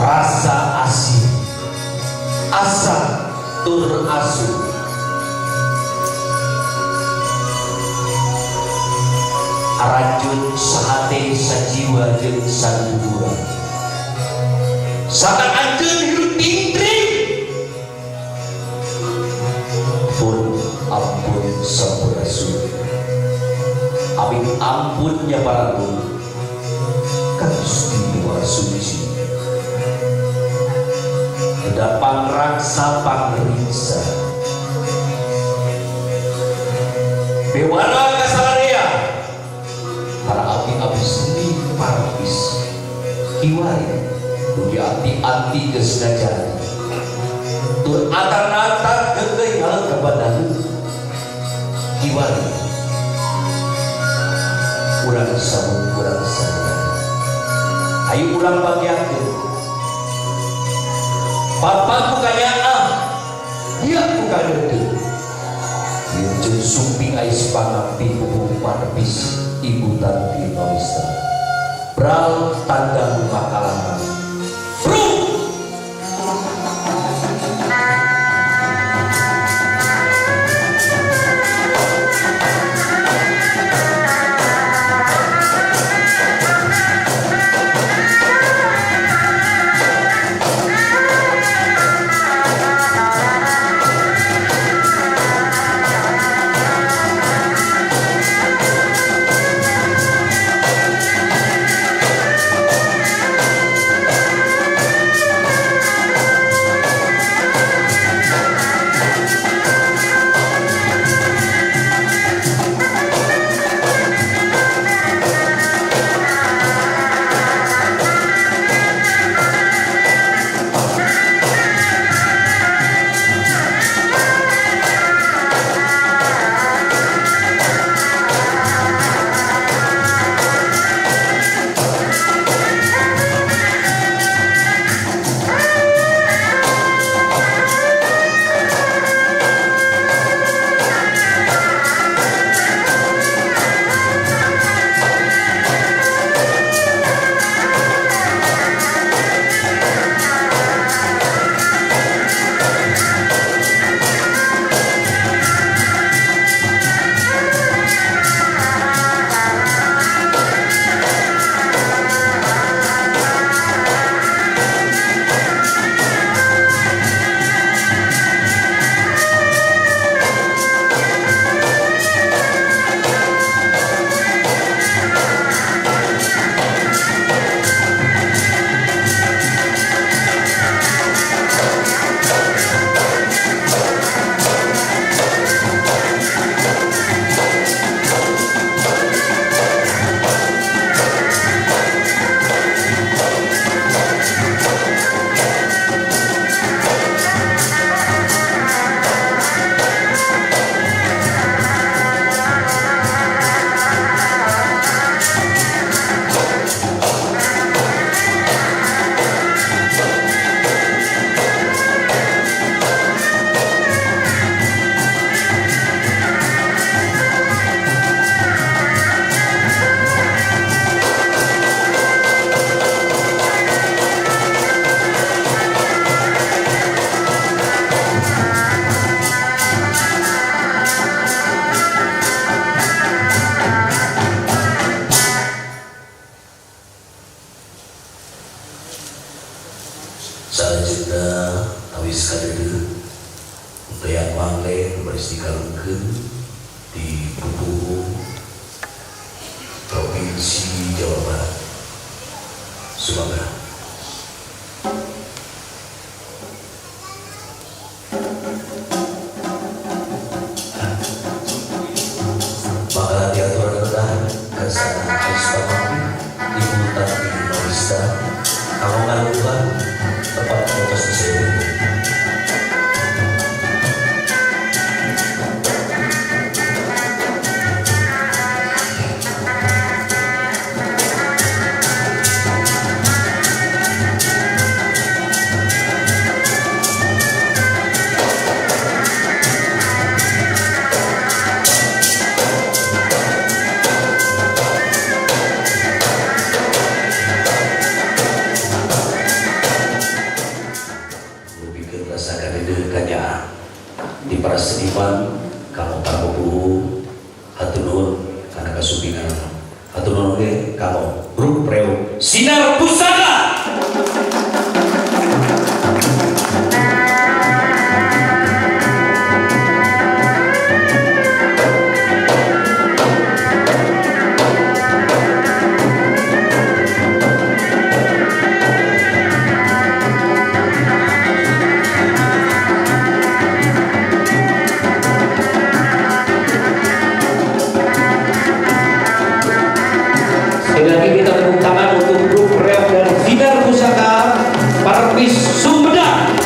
rasa asih asa tur asu arajut sahate sajiwa jeung sanduduran sakan anjeun hirup tingtring pun ampun sampurasun abdi ampunnya paragun ka Gusti Maha Suci da pangraksa pangriksa bewana kasaraya para abdi-abdi seni parpis kiwari dugi anti-anti geus ngajari tur atar-atar geugeuy hal kabadaheun kiwari urang sabun urang sadaya ayo urang bagiakeun Bapak kayaan dia bukan itu Dirjen Sumping Ais Pangampi Hubung Parpis Ibu Tanti Nomista Bral Tanda Makalangan Bro Salajengna awis kadeudeut Dayang Manglen baris dikalungkeun di Pupuhung Provinsi Jawa Barat. Sumangga. Maka diatur rendah kesana Aisyah Ibu Tati Norista kamu ngalukan tempat fotos di sini. Di para seniman kamu Prabowo hatunun karena kasubingan hatunun oge kamu grup Preu Sinar Pusaka. Sekali lagi kita tepuk tangan untuk grup Preu dan Sinar Pusaka Parvis Sumedang.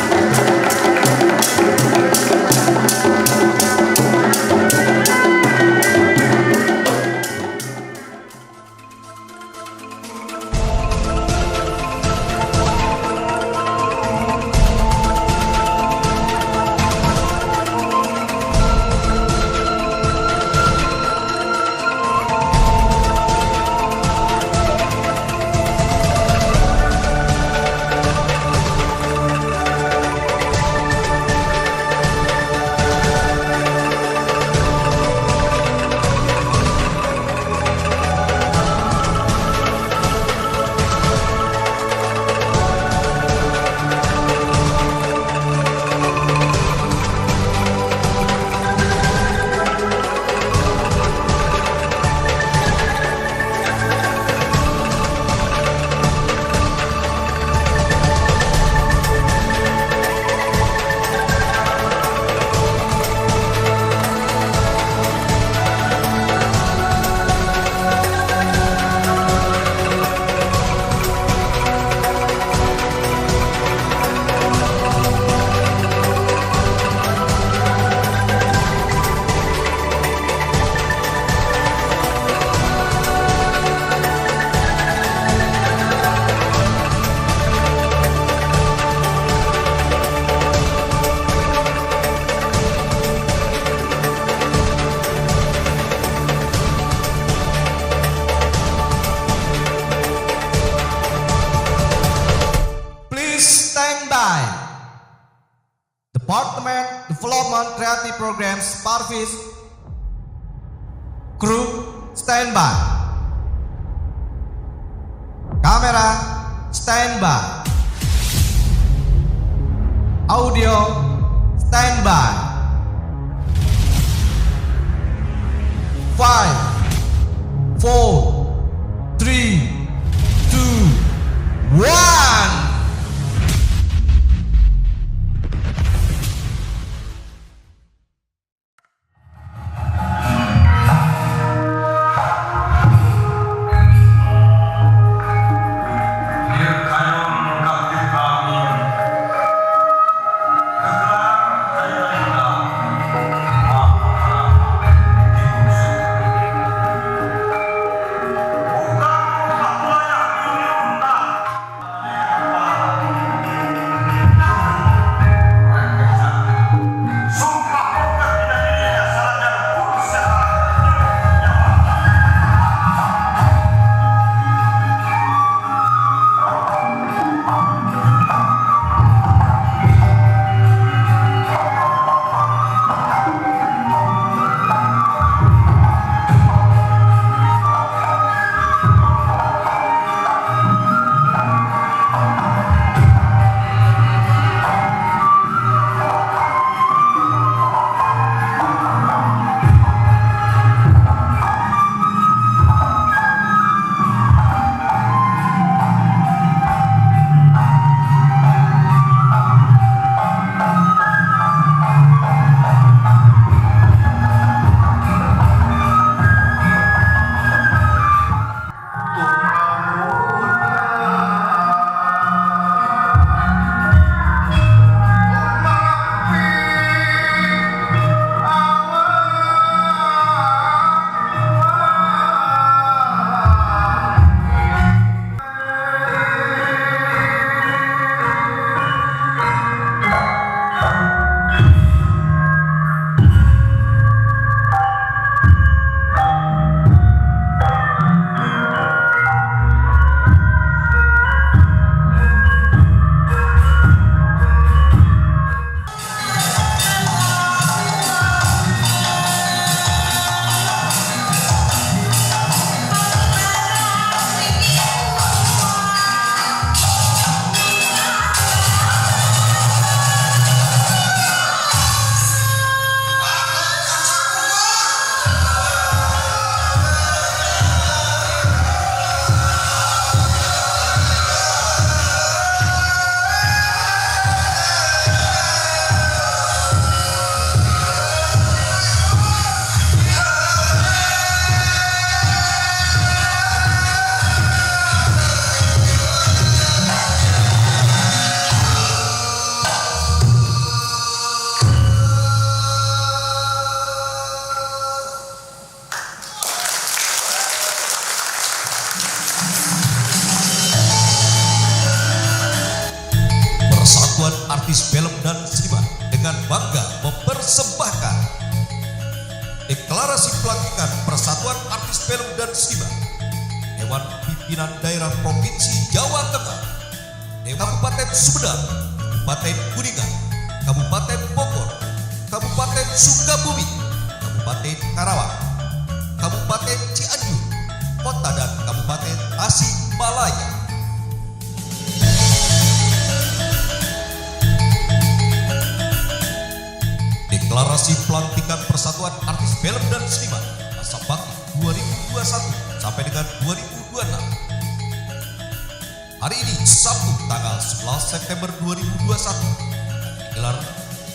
Department Development Creative Programs Parvis Crew standby. Kamera standby. Audio standby. 5 4 3 2 1. Pimpinan Daerah Provinsi Jawa Tengah, Kabupaten Sumedang, Kabupaten Kuningan, Kabupaten Bogor, Kabupaten Sukabumi, Kabupaten Karawang, Kabupaten Cianjur, Kota dan Kabupaten Tasikmalaya. Deklarasi pelantikan Persatuan Artis Film dan Seniman Masa Bakti 2021 sampai dengan 2026. Hari ini Sabtu tanggal 11 September 2021 digelar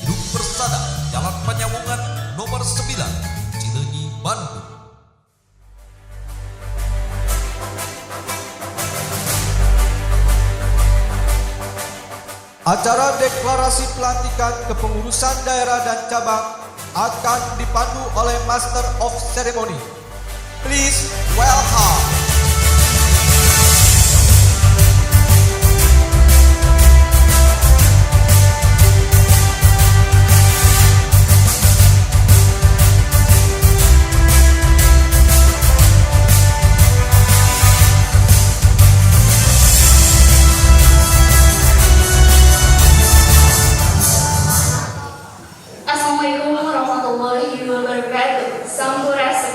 Gedung Persada Jalan Penyambungan nomor 9 Cileunyi, Bandung. Acara deklarasi pelantikan kepengurusan daerah dan cabang akan dipandu oleh Master of Ceremony. Please welcome. Assalamualaikum warahmatullahi wabarakatuh. Sampurasun.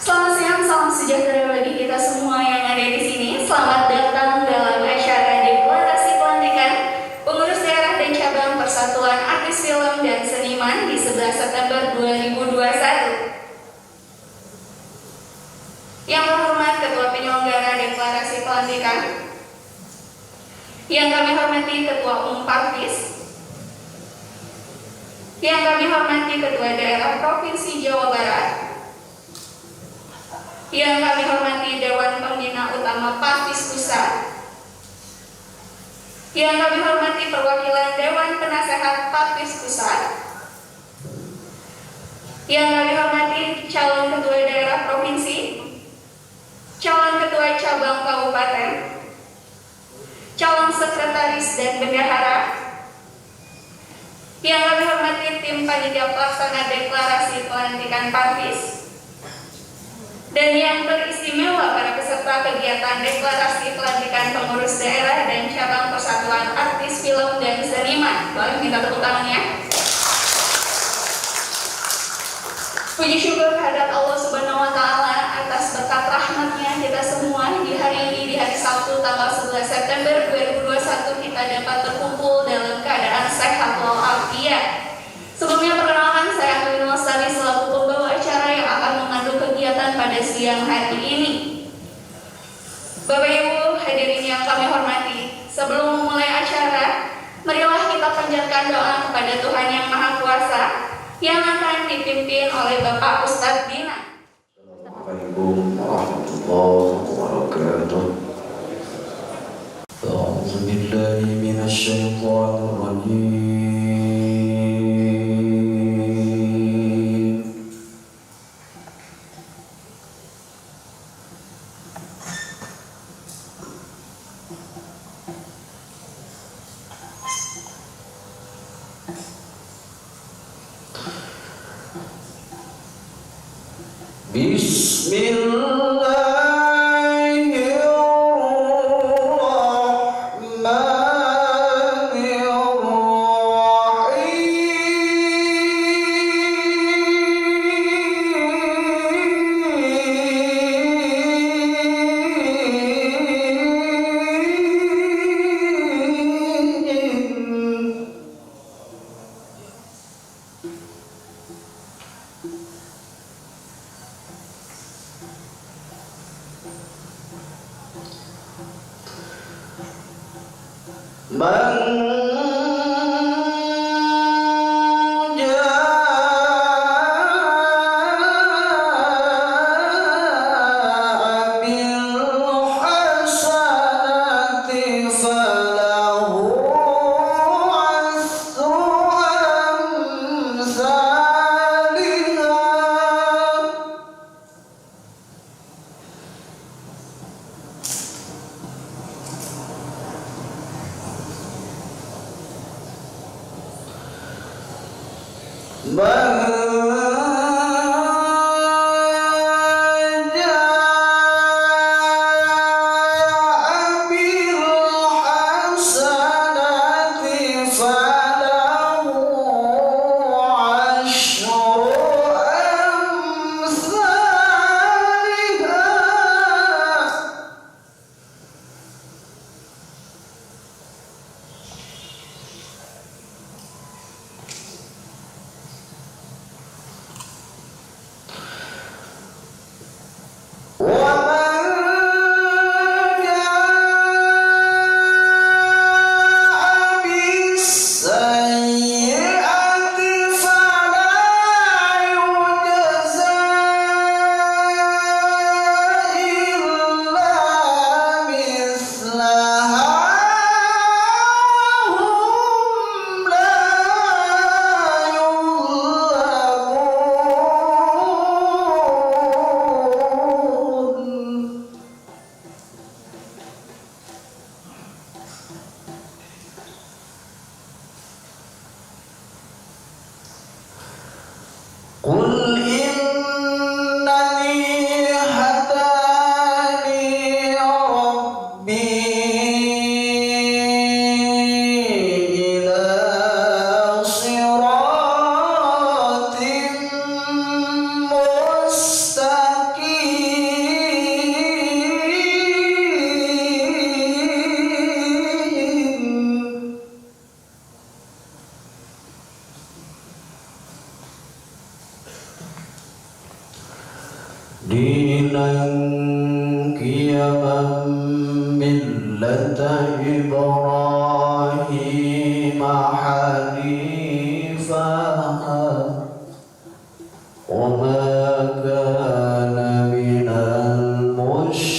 Selamat siang, salam sejahtera bagi kita semua yang ada di sini. Selamat datang dalam acara deklarasi pelantikan pengurus daerah dan cabang Persatuan Artis Film dan Seniman di 11 September 2021. Yang terhormat Ketua Penyelenggara Deklarasi Pelantikan, yang kami hormati Ketua Umum Parvis, yang kami hormati Ketua Daerah Provinsi Jawa Barat, yang kami hormati Dewan Pembina Utama Parvis Pusat, yang kami hormati perwakilan Dewan Penasehat Parvis Pusat, yang kami hormati calon Ketua Daerah Provinsi, calon Ketua Cabang Kabupaten, calon Sekretaris dan Bendahara, yang kami hormati tim panitia pelaksana deklarasi pelantikan Parvis, dan yang teristimewa para peserta kegiatan deklarasi pelantikan pengurus daerah dan cabang Persatuan Artis Film dan Seniman. Boleh minta tepuk tangannya. Puji syukur kehadirat Allah Subhanahu wa Ta'ala atas berkat rahmatnya kita semua di hari ini, di hari Sabtu tanggal 11 September 2021 kita dapat berkumpul dalam keadaan sehat walafiat. Sebelumnya perkenalkan, saya Amin Lestari selaku pembawa acara yang akan memandu kegiatan pada siang hari ini. Bapak Ibu hadirin yang kami hormati, sebelum memulai acara, marilah kita panjatkan doa kepada Tuhan Yang Maha Kuasa yang akan dipimpin oleh Bapak Ustadz Dina. Assalamualaikum warahmatullahi wabarakatuh. A'udzu billahi minasy syaithanir rajim.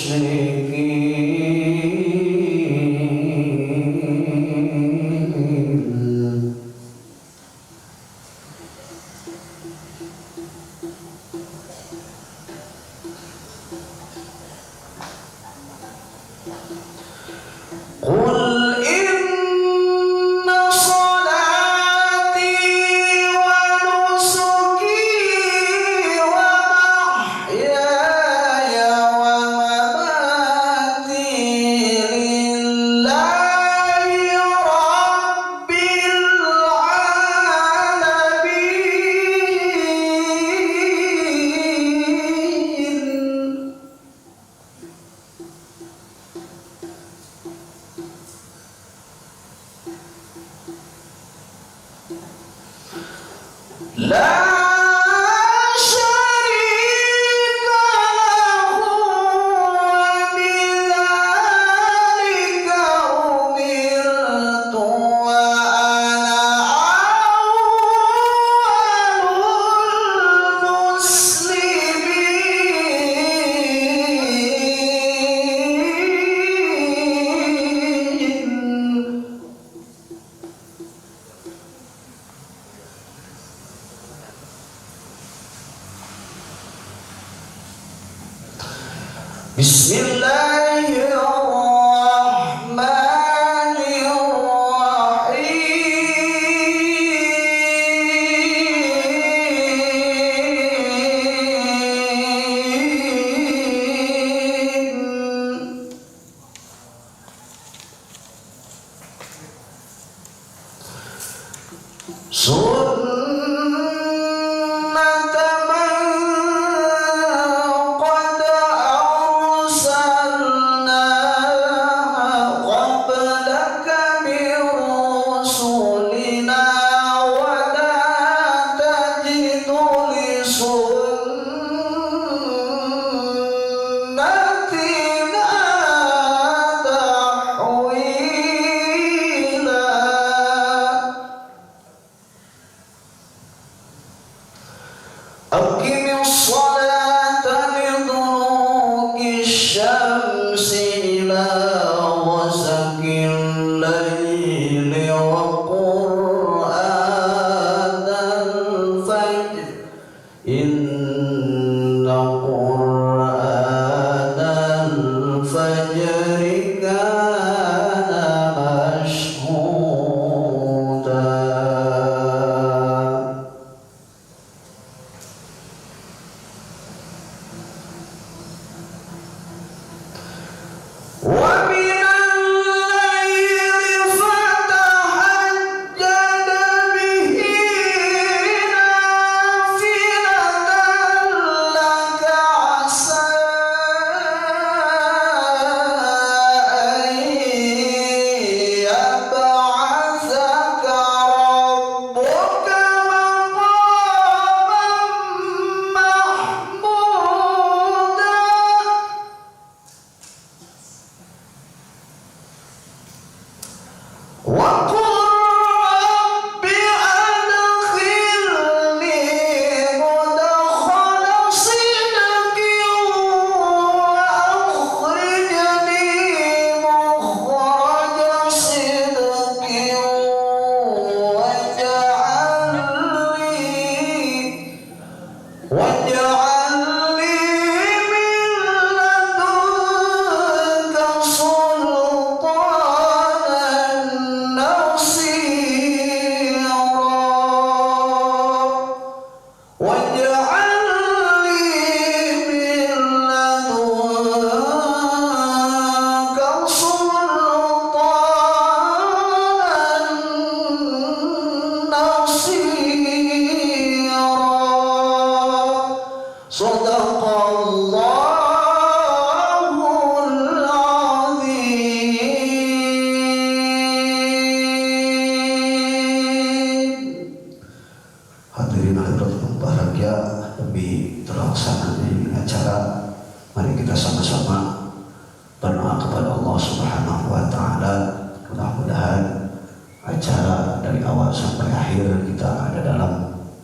المشركين قل إن صلاتي ونسكي ومحياي ومماتي لله رب العالمين لا شريك له وبذلك أمرت وأنا أول المسلمين بسم الله الرحمن الرحيم سنة من قد أرسلنا قبلك من رسلنا ولا تجد لسنتنا تحويلا أقم الصلاة لدلوك الشمس إلى غسق الليل وقرآن الفجر إن قرآن الفجر كان مشهودا ومن الليل فتهجد به نافلة لك عسى أن يبعثك ربك مقاما محمودا وقل رب أدخلني مدخل صدق وأخرجني مخرج صدق واجعل لي من لدنك سلطانا نصيرا واجعل لي من لدنك سلطانا نصيرا صدق الله العظيم. Hadirin hadirat yang berbahagia, lebih terlaksananya acara, mari kita sama-sama berdoa kepada Allah Subhanahu wa taala. Mudah-mudahan acara dari awal sampai akhir kita ada dalam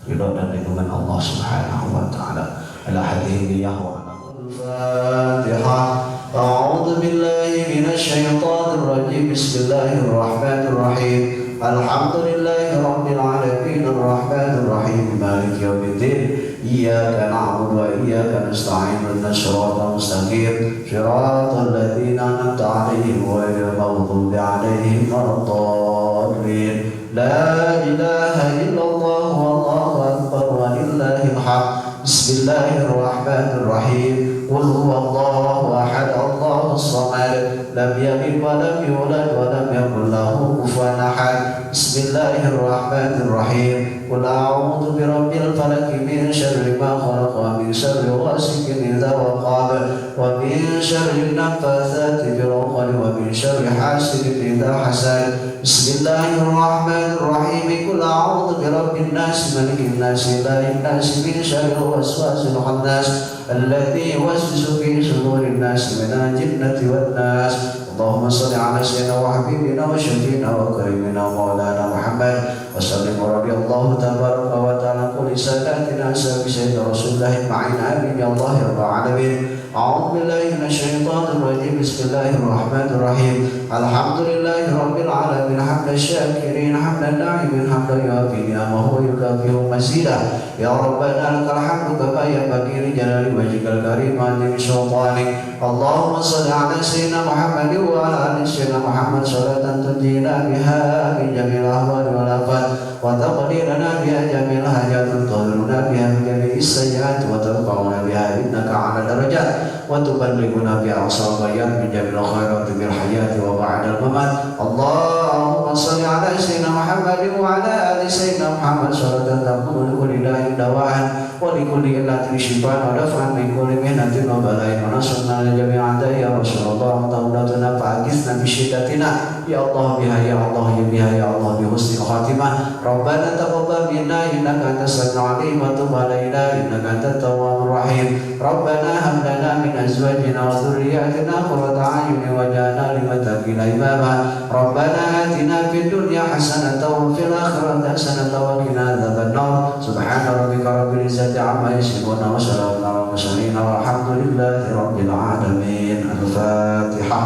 ridho dan lindungan Allah Subhanahu wa taala. Ala hadhihi wa ala al-Fatihah. أعوذ بالله من الشيطان الرجيم بسم الله الرحمن الرحيم الحمد لله رب العالمين الرحمن الرحيم مالك يوم الدين إياك نعبد وإياك نستعين اهدنا الصراط المستقيم صراط الذين أنعمت عليهم غير المغضوب عليهم ولا الضالين لا إله إلا الله والله أكبر ولله الحمد بسم الله الرحمن الرحيم قل هو الله أحد الله الصمد لم يلد ولم يولد ولم يكن له كفوا أحد بسم الله الرحمن الرحيم قل أعوذ برب الفلق من شر ما خلق ومن شر غاسق إذا وقب ومن شر النفاثات في العقد ومن شر حاسد إذا حسد بسم الله الرحمن الرحيم قل أعوذ برب الناس ملك الناس إله الناس من شر الوسواس الخناس الذي يوسوس في صدور الناس من الجنة والناس اللهم صل على سيدنا وحبيبنا وشفينا وكريمنا ومولانا محمد وسلم رضي الله تبارك وتعالى كل ساداتنا سيدنا رسول الله معين آمين يا الله رب العالمين أعوذ بالله من الشيطان الرجيم بسم الله الرحمن الرحيم الحمد لله رب العالمين حمد الشاكرين حمد الناعمين حمد يوافي نعمه ويكافئ مزيدا يا ربنا لك الحمد كما ينبغي لجلال وجهك الكريم عظيم سلطانك اللهم صل على سيدنا محمد وعلى آل سيدنا محمد صلاة تنجينا بها من جميع الأهوال والآفات وتقضي لنا بها جميع الحاجات وتطهرنا بها من جميع السيئات وترفعنا بها إنك على درجات وتبلغنا بها أقصى الغايات من جميع الخيرات في الحياة وبعد الممات اللهم صل على سيدنا محمد وعلى آل سيدنا محمد صلاة تكون لكل داء دواء ولكل علة شفاء ودفعا من كل مهنة وبلاء ونصرنا لجميع أعداء يا رسول الله دولتنا فأغثنا بشدتنا يا الله بها يا الله بها يا الله بحسن الخاتمة ربنا تقبل منا إنك أنت السميع العليم وتب علينا إنك أنت التواب الرحيم ربنا هب لنا من أزواجنا وذرياتنا قرة أعين واجعلنا للمتقين إماما ربنا آتنا في الدنيا حسنة وفي الآخرة حسنة وقنا عذاب النار سبحان ربك رب العزة عما يصفون وسلام على المرسلين والحمد لله رب العالمين الفاتحة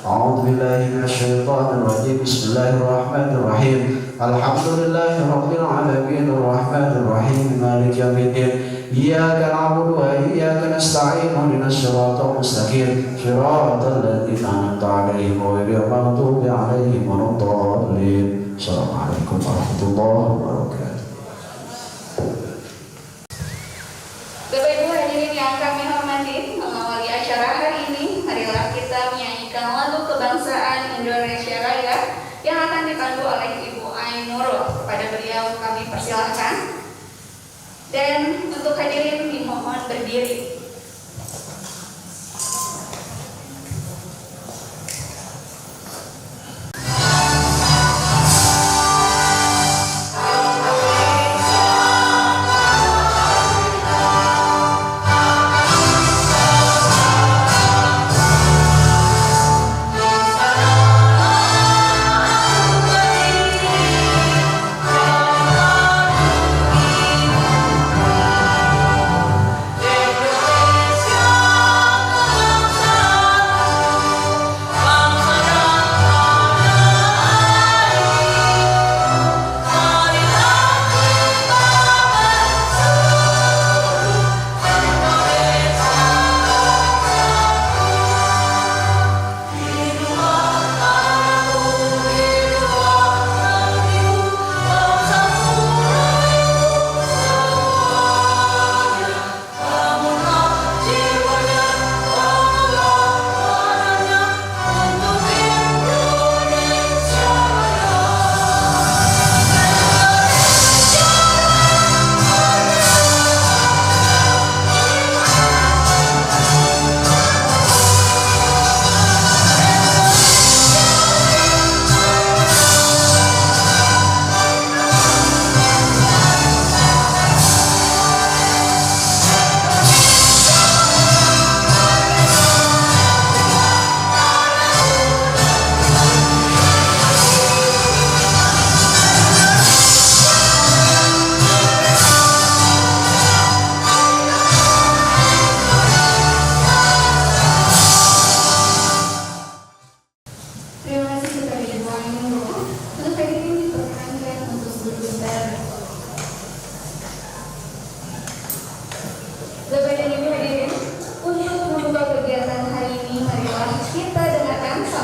أعوذ بالله من الشيطان الرجيم بسم الله الرحمن الرحيم الحمد لله رب العالمين الرحمن الرحيم مالك يوم الدين إياك نعبد وإياك نستعين اهدنا الصراط المستقيم صراط الذين أنعمت عليهم غير المغضوب عليهم ولا الضالين السلام عليكم ورحمة الله وبركاته. Bapak Ibu hadirin yang kami hormati, mengawali acara hari ini, marilah kita menyanyikan lagu kebangsaan Indonesia Raya yang akan dipandu oleh Ibu Ain Nurul. Kepada beliau kami persilahkan. Dan untuk hadirin dimohon berdiri. Indonesia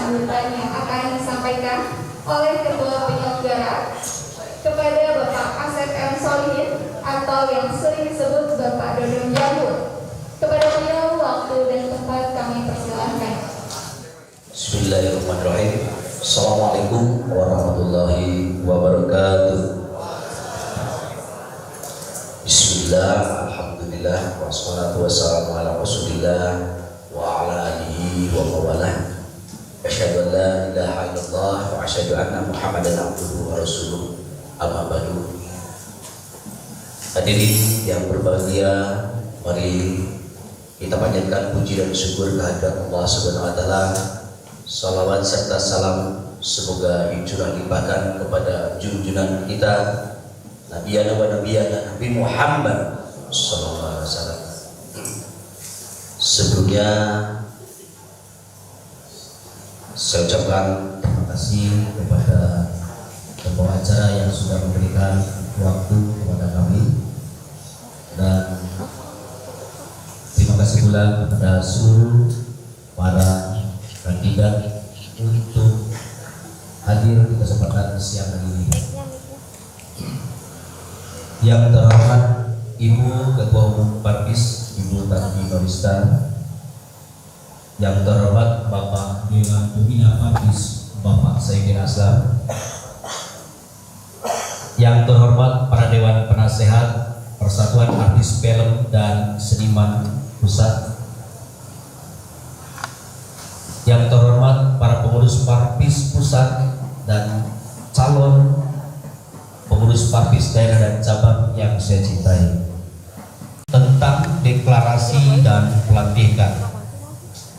sambutan yang akan disampaikan oleh Ketua Penyelenggara kepada Bapak Asep M. Solihin atau yang sering disebut Bapak Dodong Jambul. Kepada beliau waktu dan tempat kami persilahkan. Bismillahirrahmanirrahim. Assalamualaikum warahmatullahi wabarakatuh. Bismillah, alhamdulillah, wassalatu wassalamu ala rasulillah wa ala alihi wa mawalah. Asyhadu an la ilaha illallah wa asyhadu anna Muhammadan abduhu wa rasuluh. Amma ba'du. Hadirin yang berbahagia, mari kita panjatkan puji dan syukur kehadirat Allah Subhanahu wa taala. Salawat serta salam semoga dicurah limpahkan kepada junjungan kita Nabi Muhammad sallallahu alaihi wasallam. Sebelumnya saya ucapkan terima kasih kepada pembawa acara yang sudah memberikan waktu kepada kami, dan terima kasih pula kepada seluruh para kandidat untuk hadir di kesempatan siang hari ini. Yang terhormat Ibu Ketua Umum Parpis, Ibu Tati Norista. Yang terhormat Bapak Dewan Pembina Parpis, Bapak Saidin Aslam. Yang terhormat para Dewan Penasehat Persatuan Artis Film dan Seniman Pusat. Yang terhormat para pengurus Parpis Pusat dan calon pengurus Parpis daerah dan cabang yang saya cintai. Tentang deklarasi dan pelantikan.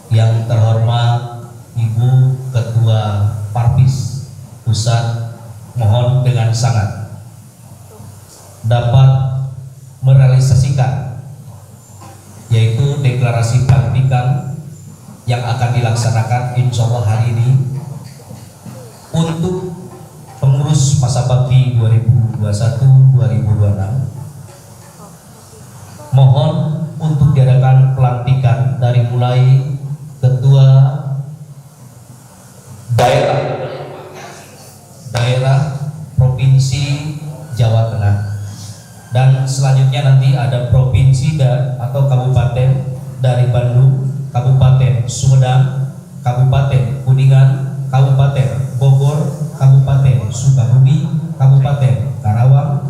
Yang terhormat Ibu Ketua Parpis Pusat, mohon dengan sangat dapat merealisasikan yaitu deklarasi pelantikan yang akan dilaksanakan insya Allah hari ini untuk pengurus masa bakti 2021-2026. Mohon untuk diadakan pelantikan dari mulai ketua daerah provinsi Jawa Tengah, dan selanjutnya nanti ada provinsi atau kabupaten dari Bandung, Kabupaten Sumedang, Kabupaten Kuningan, Kabupaten Bogor, Kabupaten Sukabumi, Kabupaten Karawang,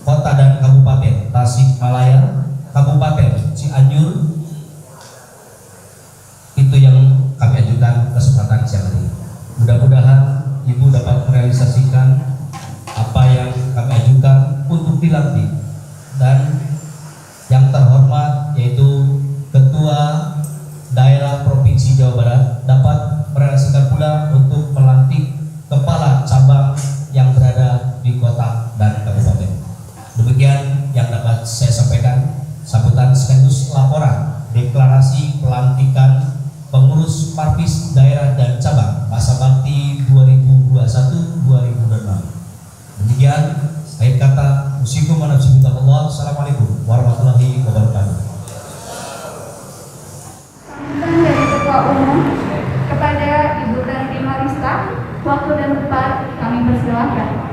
Kota dan Kabupaten Tasikmalaya, Kabupaten Cianjur. Itu yang kami ajukan kesempatan siang ini. Mudah-mudahan Ibu dapat merealisasikan apa yang kami ajukan untuk dilantik, dan yang terhormat yaitu Ketua Daerah Provinsi Jawa Barat dapat merealisasikan pula untuk melantik kepala cabang yang berada di kota dan kabupaten. Demikian yang dapat saya sampaikan. Sambutan sekaligus laporan deklarasi pelantikan pengurus Parpis daerah dan cabang masa bakti 2021-2026. Demikian akhir kata, usikum wa nafsibillah. Assalamualaikum warahmatullahi wabarakatuh. Sambutan dari Ketua Umum kepada Ibu Tati Norista, waktu dan tempat kami persilahkan.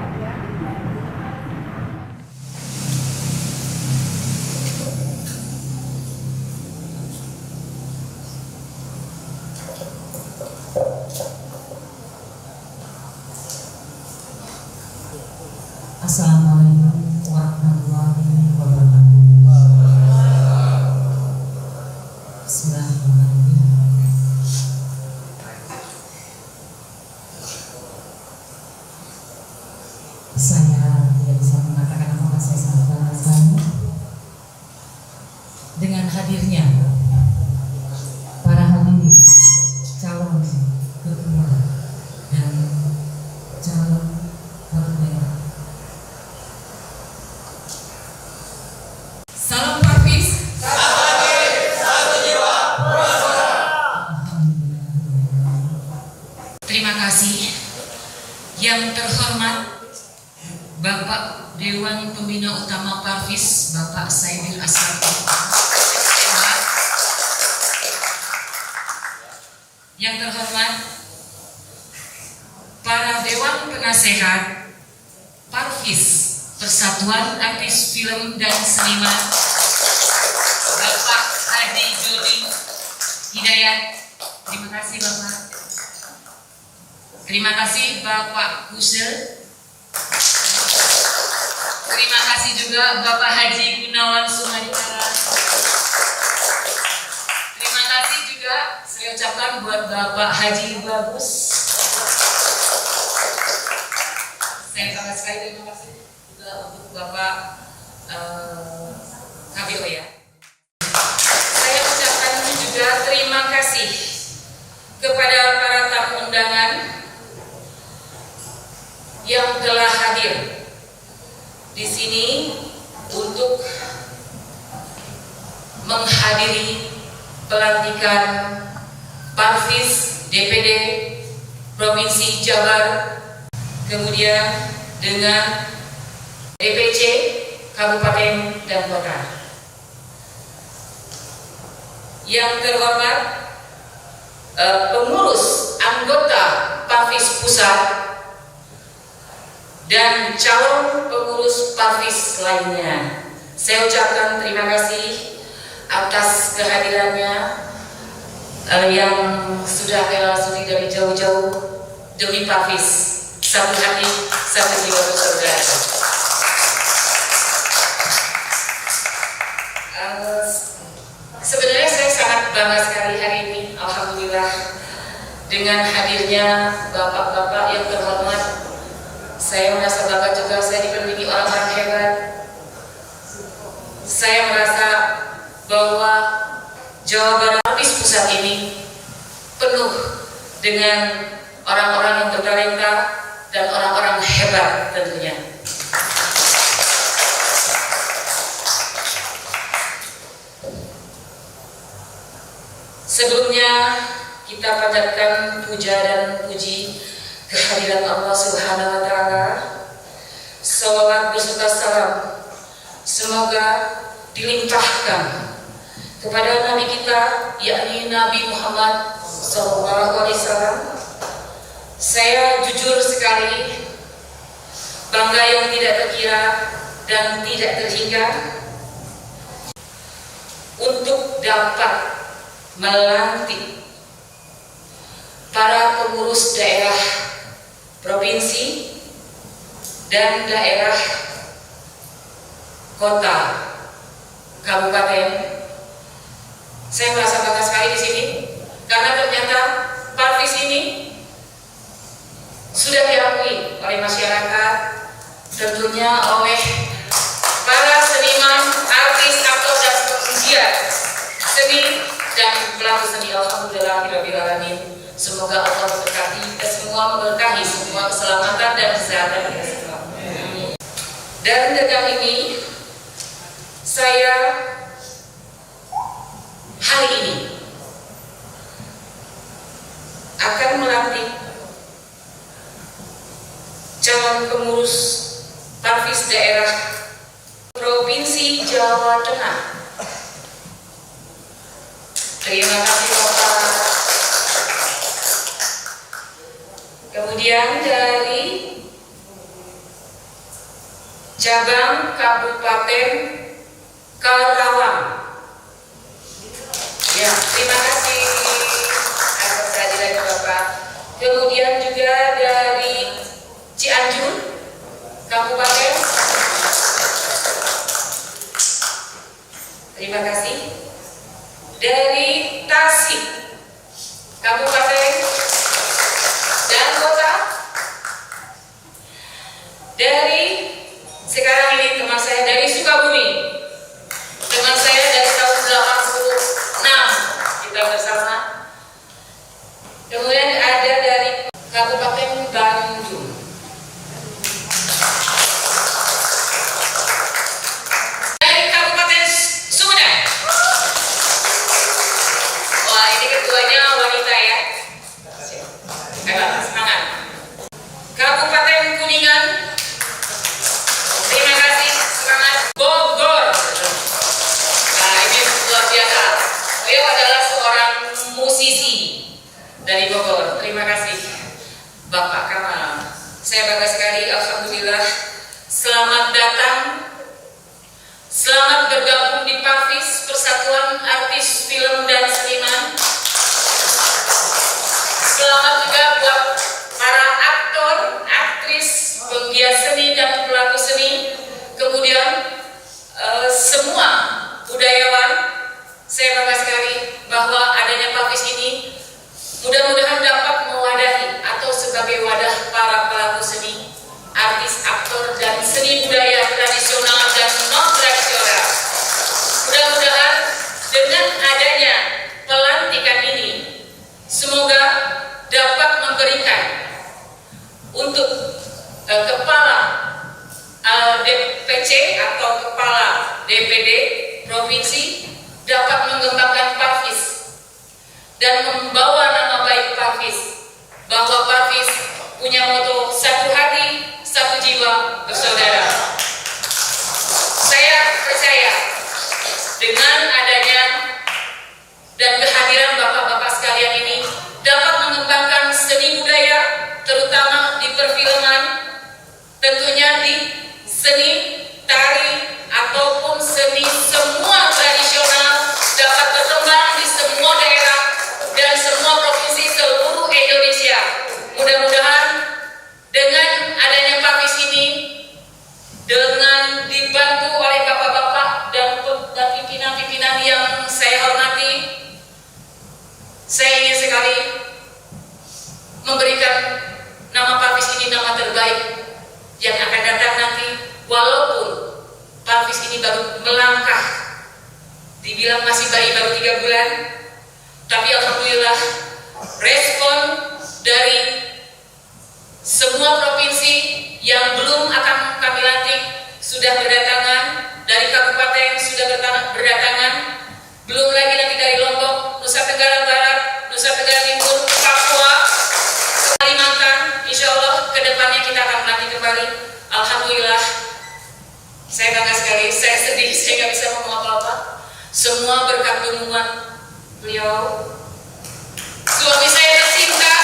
Assalamualaikum warahmatullahi wabarakatuh. Bismillahirrahmanirrahim. Saya tidak bisa mengatakan apakah saya sangat bangga sekali dengan hadirnya para hadirin calon ketua dan calon kepala daerah. Salam Parpis. Satu jiwa. Terima kasih. Yang terhormat Bapak Dewan Pembina Utama Parpis, Bapak Saidin Aslam. Yang terhormat para Dewan Penasehat Parvis Persatuan Artis Film dan Seniman, Bapak Haji Jody Hidayat. Terima kasih Bapak. Terima kasih Bapak Kusel. Terima kasih juga Bapak Haji Gunawan Sumadikara. Terima kasih juga saya ucapkan buat Bapak Haji Bagus. Saya sangat sekali terima kasih juga untuk Bapak Kabio ya. Saya ucapkan juga terima kasih kepada para tamu undangan yang telah hadir di sini untuk menghadiri pelantikan Parvis DPD Provinsi Jabar, kemudian dengan DPC Kabupaten dan Kota. Yang terhormat pengurus anggota Parvis Pusat dan calon pengurus Parvis lainnya, saya ucapkan terima kasih atas kehadirannya yang sudah rela sudi dari jauh-jauh demi Parvis. Satu hati, satu jiwa bersaudara. Sebenarnya saya sangat bangga sekali hari ini, alhamdulillah, dengan hadirnya bapak-bapak yang terhormat. Saya merasa bangga juga, saya dipenuhi orang-orang hebat. Saya merasa bahwa Jawa Barat Parvis Pusat ini penuh dengan orang-orang yang bertalenta dan orang-orang hebat tentunya. Sebelumnya kita panjatkan puja dan puji kehadiran Allah Subhanahu wa Ta'ala. Salawat beserta salam semoga dilimpahkan kepada Nabi kita, yakni Nabi Muhammad SAW. Saya jujur sekali bangga yang tidak terkira dan tidak terhingga untuk dapat melantik para pengurus daerah provinsi dan daerah kota kabupaten. Saya merasa bangga sekali di sini karena ternyata Parvis ini sudah diakui oleh masyarakat, tentunya oleh para seniman, artis, aktor dan penggiat seni dan pelaku seni. Alhamdulillahirabbil alamin. Semoga Allah memberkati kita semua, memberkahi semua keselamatan dan kesehatan kita semua. Dan dengan ini saya hari ini akan melantik calon pengurus Parvis daerah Provinsi Jawa Tengah. Terima kasih Bapak. Kemudian dari cabang Kabupaten Karawang. Ya, terima kasih atas kehadiran Bapak. Kemudian juga dari Cianjur Kabupaten. Terima kasih. Dari Tasik Kabupaten dan Kota. Dari sekarang ini teman saya dari Sukabumi. Teman saya dari tahun 86 kita bersama. Kemudian ada dari Kabupaten Bandung. Dari Kabupaten Sumedang. Wah, ini ketuanya wanita ya. Hebat, semangat. Kabupaten Kuningan. Terima kasih, semangat. Bogor. Nah, ini luar biasa. Beliau adalah seorang musisi dari Bogor. Terima kasih. Bapak Kamal. Saya bangga sekali, alhamdulillah. Selamat datang, selamat bergabung di Parvis, Persatuan Artis Film dan Seniman. Selamat juga buat para aktor, aktris, penggiat seni dan pelaku seni. Kemudian semua budayawan. Saya bangga sekali bahwa adanya Parvis ini mudah-mudahan dapat mewadahi atau sebagai wadah para pelaku seni, artis, aktor, dan seni budaya tradisional dan non-tradisional. Mudah-mudahan dengan adanya pelantikan ini, semoga dapat memberikan untuk kepala DPC atau kepala DPD provinsi dapat mengembangkan Parvis dan membawa nama baik Parvis, bahwa Parvis punya moto satu hati, satu jiwa bersaudara. Saya percaya dengan adanya dan kehadiran bapak-bapak sekalian ini dapat mengembangkan seni budaya, terutama di perfilman, tentunya di seni tari ataupun seni semua tradisional dapat berkembang di semua daerah dan semua provinsi seluruh Indonesia. Mudah-mudahan dengan adanya Parvis ini, dengan dibantu oleh bapak-bapak dan pimpinan-pimpinan yang saya hormati, saya ingin sekali memberikan nama Parvis ini nama terbaik yang akan datang nanti. Walaupun Parvis ini baru melangkah, dibilang masih bayi baru 3 bulan, tapi alhamdulillah respon dari semua provinsi yang belum akan kami lantik sudah berdatangan, dari kabupaten sudah berdatangan, belum lagi nanti dari Lombok, Nusa Tenggara Barat, Nusa Tenggara Timur, Papua, Kalimantan. Insya Allah kedepannya kita akan melantik kembali. Alhamdulillah, saya bangga sekali. Saya sedih, saya nggak bisa ngomong apa-apa. Semua berkat dukungan beliau. Suami saya tercinta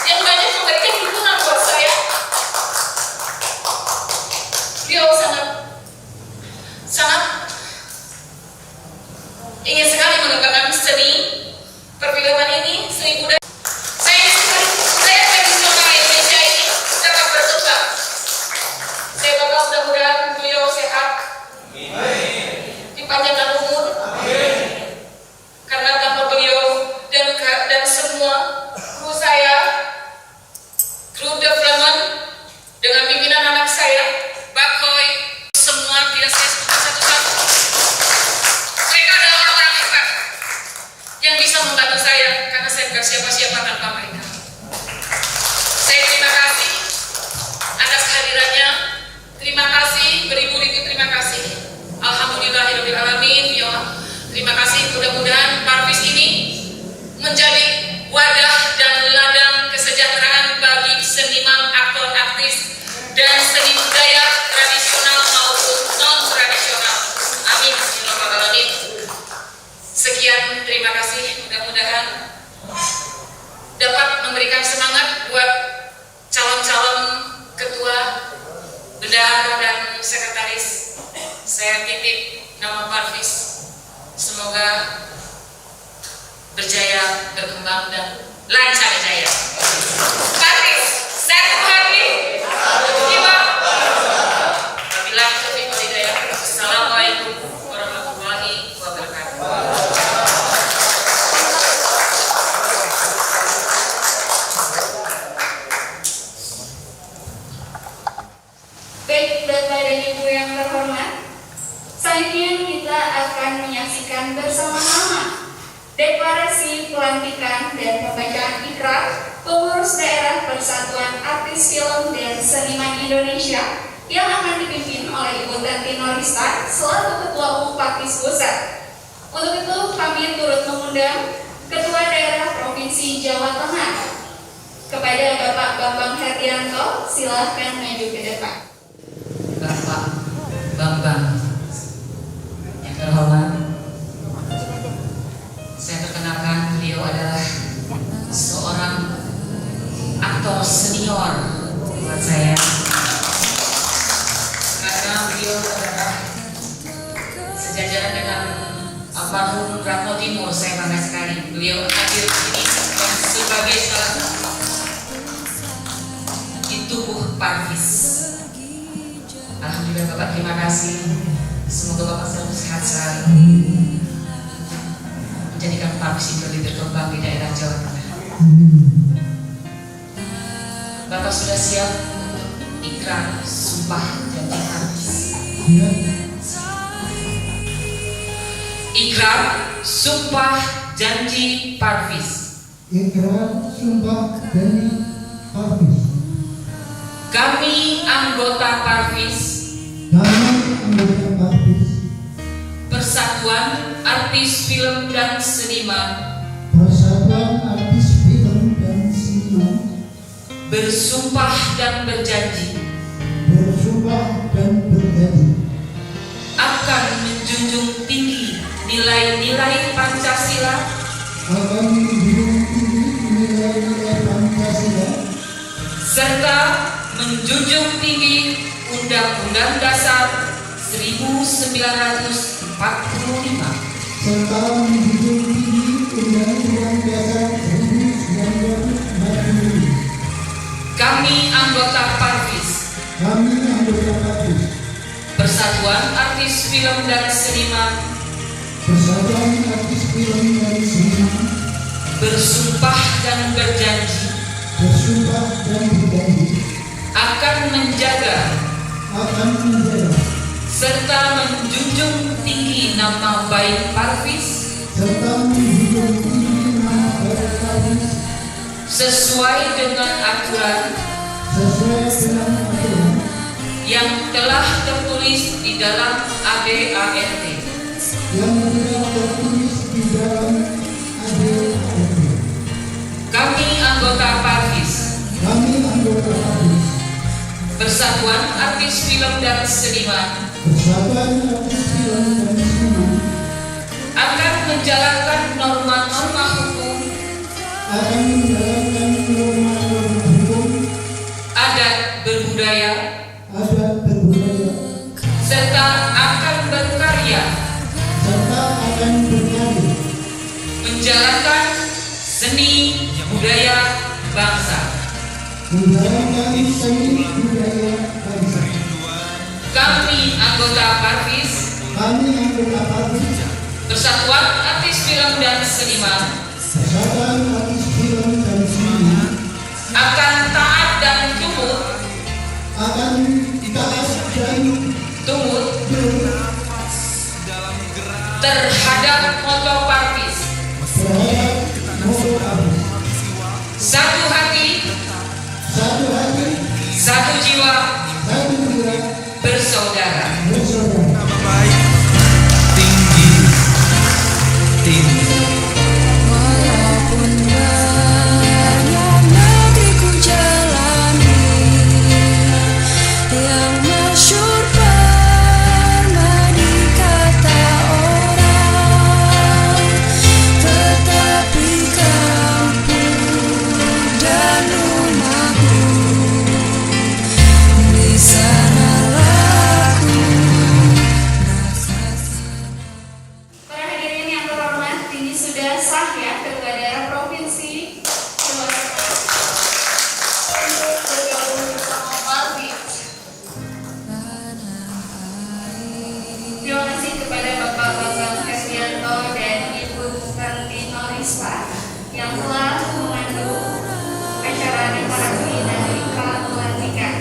yang banyak memberikan dukungan buat saya. Beliau sangat ingin sekali mengembangkan seni perfilman ini, seni budaya. Saya ingin sekali budaya tradisional Indonesia ini dapat berkembang. Saya berdoa mudah-mudahan beliau sehat, dipanjangkan umur, karena tanpa beliau dan semua kru saya, kru development dengan pimpinan anak saya, Bakoy, semua tidak saya sebutkan satu-satu. Mereka adalah orang-orang hebat yang bisa membantu saya, karena saya bukan siapa-siapa tanpa mereka. Saya terima kasih atas kehadirannya. Terima kasih, beribu-ribu terima kasih. Alhamdulillahirabbil alamin. Ya Allah, terima kasih. Mudah-mudahan Parvis ini menjadi wadah dan ladang kesejahteraan bagi seniman, aktor, aktris, dan seni budaya tradisional maupun non-tradisional. Amin. Ya Rabbal alamin. Sekian, terima kasih. Mudah-mudahan dapat memberikan semangat buat calon-calon ketua, bendahara, dan sekretaris. Saya titip nama Parvis. Semoga berjaya, berkembang, dan lancar jaya. Parvis, satu hati, satu jiwa. Wabillahi taufiq wal hidayah. Assalamualaikum warahmatullahi wabarakatuh. Baik Bapak dan Ibu yang terhormat, selanjutnya kita akan menyaksikan bersama-sama deklarasi pelantikan dan pembacaan ikrar pengurus daerah Persatuan Artis Film dan Seniman Indonesia yang akan dipimpin oleh Ibu Tanti Norista selaku Ketua Umum Parvis Pusat. Untuk itu kami turut mengundang Ketua Daerah Provinsi Jawa Tengah kepada Bapak Bambang Herdianto, silahkan maju ke depan. Bapak Bambang yang terhormat, saya perkenalkan beliau adalah almarhum Ratno Timur, saya bangga sekali beliau hadir di sini sebagai salah satu di tubuh Parvis. Alhamdulillah Bapak, terima kasih. Semoga Bapak selalu sehat selalu, menjadikan Parvis ini lebih berkembang di daerah Jawa Tengah. Bapak sudah siap ikrar sumpah janji Parvis? Ikrar sumpah janji Parvis. Ikrar sumpah janji Parvis. Kami anggota Parvis, Persatuan Artis Film dan Seniman, bersumpah dan berjanji akan menjunjung tinggi nilai-nilai Pancasila, serta menjunjung tinggi Undang-Undang Dasar 1945. Kami anggota Parvis, Persatuan Artis Film dan Seniman, bersumpah dan berjanji akan menjaga serta menjunjung tinggi nama baik Parvis sesuai dengan aturan yang telah tertulis di dalam ADART. Kami anggota Parvis, Persatuan Artis Film dan Seniman, akan menjalankan norma-norma hukum, adat berbudaya, serta akan berkarya menjalankan seni budaya bangsa. Kami anggota Parvis, Persatuan Artis Film dan Seniman, akan taat dan tumut terhadap moto Parvis, satu hati, satu jiwa, bersaudara. Walaupun banyak negeri ku jalani, yang masyhur pernah dikata orang, tetapi kampung dan rumahku di sanalah ku Para hadirin yang terhormat, ini sudah sah ya Ketua Daerah Provinsi Jawa Tengah untuk bergabung bersama Parvis. Terima kasih kepada Bapak Bambang Hesbianto dan Ibu Santi Norisa yang telah memandu acara deklarasi dan ikrar pelantikan.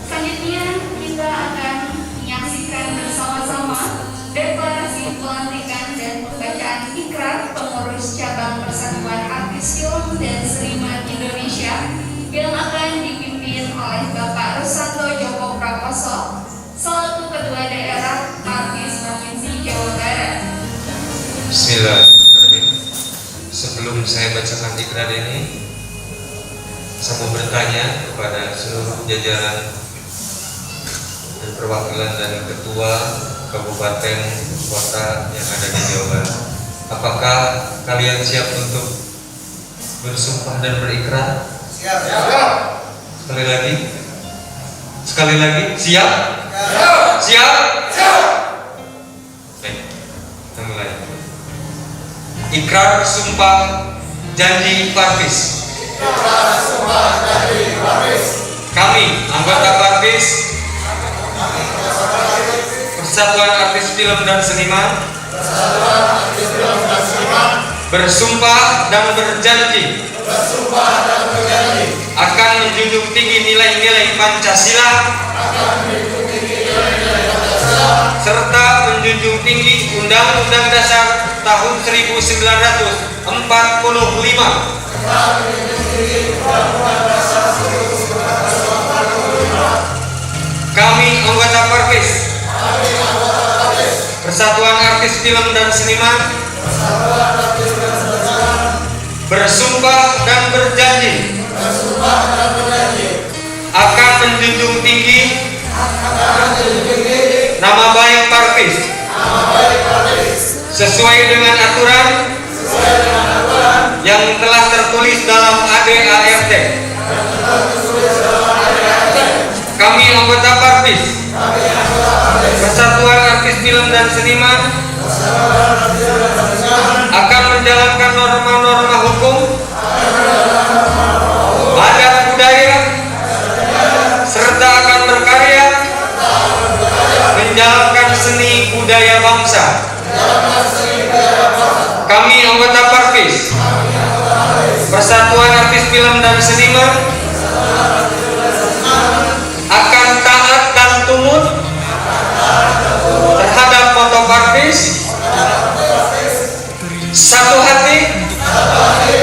Selanjutnya kita akan menyaksikan bersama-sama deklarasi pelantikan dan pembacaan ikrar pengurus cabang Persatuan Artis Film dan Seniman Indonesia yang akan dipimpin oleh Bapak Rusanto Djoko Prakoso selaku Ketua Daerah Parvis Provinsi Jawa Barat. Bismillahirrahmanirrahim. Sebelum saya bacakan ikrar ini, saya mau bertanya kepada seluruh jajaran dan perwakilan dan ketua kabupaten kota yang ada di Jawa Barat. Apakah kalian siap untuk bersumpah dan berikrar? Siap. Sekali lagi, siap? Siap. Baik, kita mulai. Ikrar sumpah janji Parvis. Kami, anggota Parvis, Persatuan Artis Film dan Seniman, bersumpah dan berjanji akan menjunjung tinggi nilai-nilai Pancasila serta menjunjung tinggi Undang-Undang Dasar tahun 1945. Kami anggota Parvis, Persatuan Artis Film dan Seniman, bersumpah dan berjanji akan menjunjung tinggi nama baik Parvis sesuai dengan aturan yang telah tertulis dalam ADART. Kami anggota Parvis, Persatuan Artis Film dan Seniman, akan menjalankan norma-norma hukum, adat budaya, serta akan berkarya menjalankan seni budaya bangsa. Kami anggota Parvis, Persatuan Artis Film dan Seniman, akan taat dan tunduk terhadap moto Parvis, satu hati,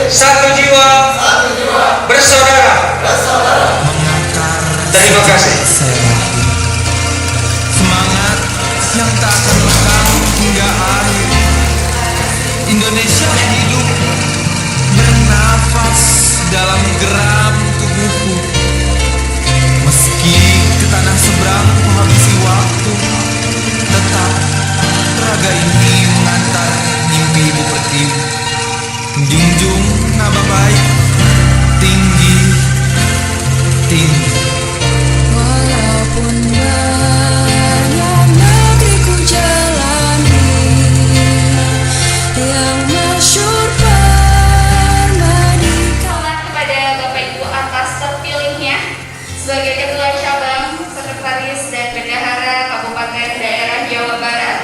satu jiwa, bersaudara. Terima kasih. Semangat yang tak akan lekang hingga akhir. Indonesia hidup bernafas dalam geram tubuhku. Meski ke tanah seberang menghabisi waktu, tetap raga ini mengantar mimpi ibu pertiwi. Junjung nama baik tinggi, tinggi. Walaupun banyak negeri ku jalani, yang masyhur pernah Selamat kepada Bapak Ibu atas terpilihnya sebagai Ketua Cabang, Sekretaris dan Bendahara Kabupaten Daerah Jawa Barat.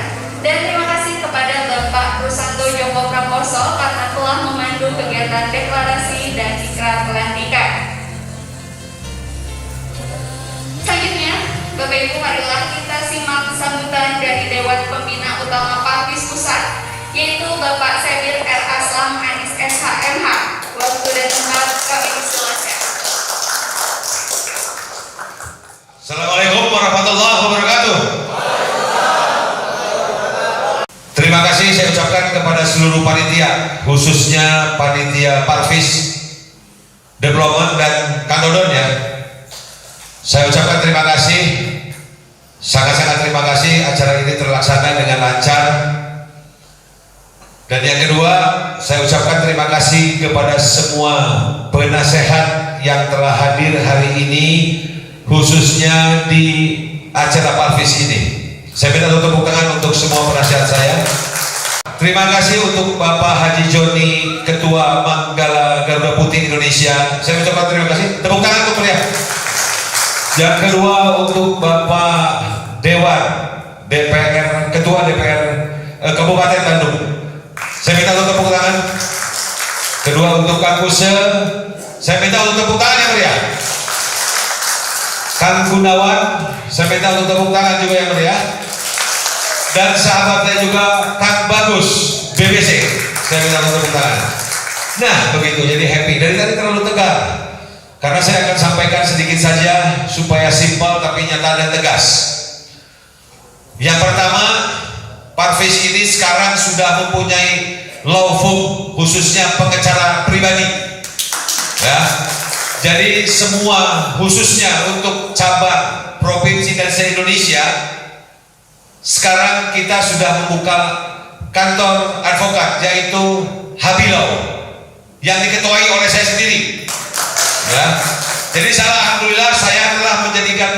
Dan terima kasih kepada Bapak Rusanto Joko Prakoso karena telah memandu kegiatan deklarasi dan ikrar pelantikan. Selanjutnya, Bapak Ibu, marilah kita simak sambutan dari Dewan Pembina Utama Parvis Pusat, yaitu Bapak Sebir R. Aslam Anis SHMH. Waktu dan tempat kami persilakan. Assalamualaikum warahmatullahi wabarakatuh. Terima kasih saya ucapkan kepada seluruh panitia, khususnya panitia Parvis Development dan Kang Dodon ya. Saya ucapkan terima kasih, sangat-sangat terima kasih acara ini terlaksana dengan lancar. Dan yang kedua, saya ucapkan terima kasih kepada semua penasehat yang telah hadir hari ini, khususnya di acara Parvis ini. Saya minta tepuk tangan untuk semua penasihat saya. Terima kasih untuk Bapak Haji Joni, Ketua Manggala Garuda Putih Indonesia. Saya ucapkan terima kasih. Tepuk tangan untuk beliau. Yang kedua untuk Bapak Dewan DPR, Ketua DPR Kabupaten Bandung. Saya minta untuk tepuk tangan. Kedua untuk Kang Kuse. Saya minta untuk tepuk tangan yang meriah. Kang Gunawan, saya minta untuk tepuk tangan juga yang meriah. Dan sahabatnya juga Kang Bagus BBC, saya minta untuk tepuk tangan. Nah begitu, jadi happy. Dari tadi terlalu tegar, karena saya akan sampaikan sedikit saja supaya simpel tapi nyata dan tegas. Yang pertama, Parvis ini sekarang sudah mempunyai law firm, khususnya pengacara pribadi ya. Jadi semua khususnya untuk cabang, provinsi dan se-Indonesia, sekarang kita sudah membuka kantor advokat, yaitu Habilau, yang diketuai oleh saya sendiri ya. Jadi alhamdulillah saya telah menjadikan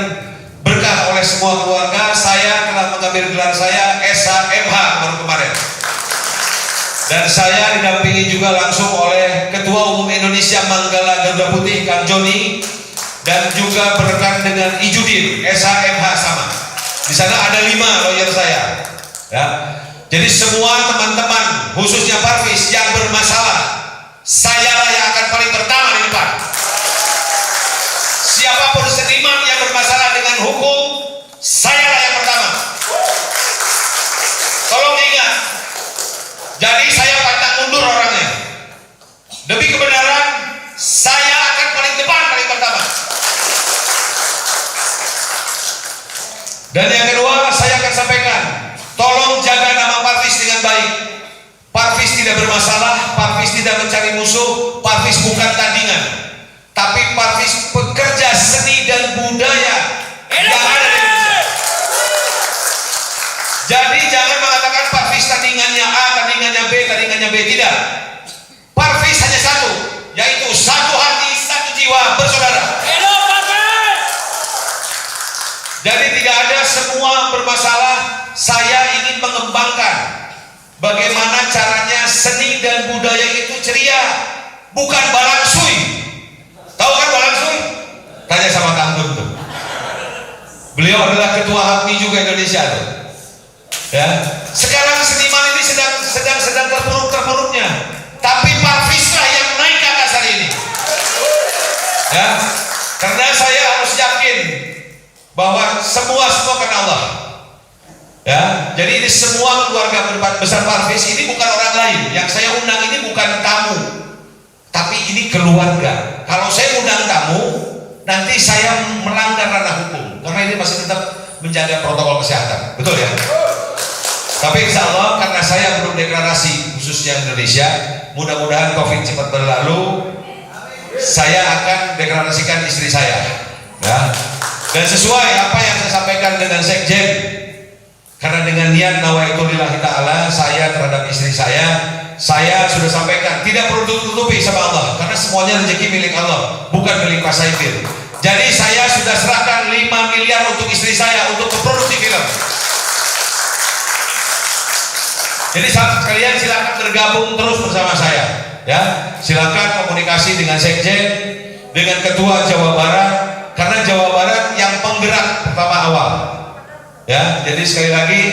berkah oleh semua keluarga. Saya telah mengambil gelar saya SHMH baru kemarin. Dan saya didampingi juga langsung oleh Ketua Umum Indonesia Manggala Garuda Putih Kang Joni, dan juga berrekan dengan Ijudin SHMH sama. Di sana ada 5 lawyer saya. Ya. Jadi semua teman-teman, khususnya Parvis yang bermasalah, sayalah yang akan paling pertama di depan. Siapapun seniman yang bermasalah dengan hukum, sayalah yang pertama. Tolong ingat. Jadi saya pantang mundur orangnya. Demi kebenaran, saya akan paling depan, paling pertama. Dan yang kedua, saya akan sampaikan, tolong jaga nama Parvis dengan baik. Parvis tidak bermasalah, Parvis tidak mencari musuh, Parvis bukan tandingan. Tapi Parvis pekerja seni dan budaya yang ada di Indonesia. Jadi jangan mengatakan Parvis tandingannya A, tandingannya B, tandingannya B. Tidak. Parvis hanya satu, yaitu satu hati, satu jiwa, bersaudara. Jadi tidak ada semua bermasalah. Saya ingin mengembangkan bagaimana caranya seni dan budaya itu ceria, bukan balangsui. Tahu kan balangsui? Tanya sama Kang Gun tuh. Beliau adalah ketua HAPMI juga Indonesia tuh. Ya, sekarang seniman ini sedang terpuruk-terpuruknya, tapi Parvislah yang naik ke atas hari ini. Ya, karena saya harus yakin bahwa semua karena Allah. Ya, jadi ini semua keluarga besar Parvis ini bukan orang lain. Yang saya undang ini bukan tamu, tapi ini keluarga. Kalau saya undang tamu, nanti saya melanggar ranah hukum, karena ini masih tetap menjaga protokol kesehatan. Betul ya? Tapi insya Allah karena saya belum deklarasi khususnya Indonesia, mudah-mudahan COVID cepat berlalu, saya akan deklarasikan istri saya. Ya. Dan sesuai apa yang saya sampaikan dengan Sekjen, karena dengan niat nawaitu lillahi ta'ala saya terhadap istri saya sudah sampaikan, tidak perlu tutupi sama Allah, karena semuanya rezeki milik Allah, bukan milik Pak Saifir. Jadi saya sudah serahkan 5 miliar untuk istri saya untuk memproduksi film. Jadi kalian silakan bergabung terus bersama saya, ya. Silakan komunikasi dengan Sekjen, dengan Ketua Jawa Barat, karena Jawa Barat yang penggerak pertama awal. Ya, jadi sekali lagi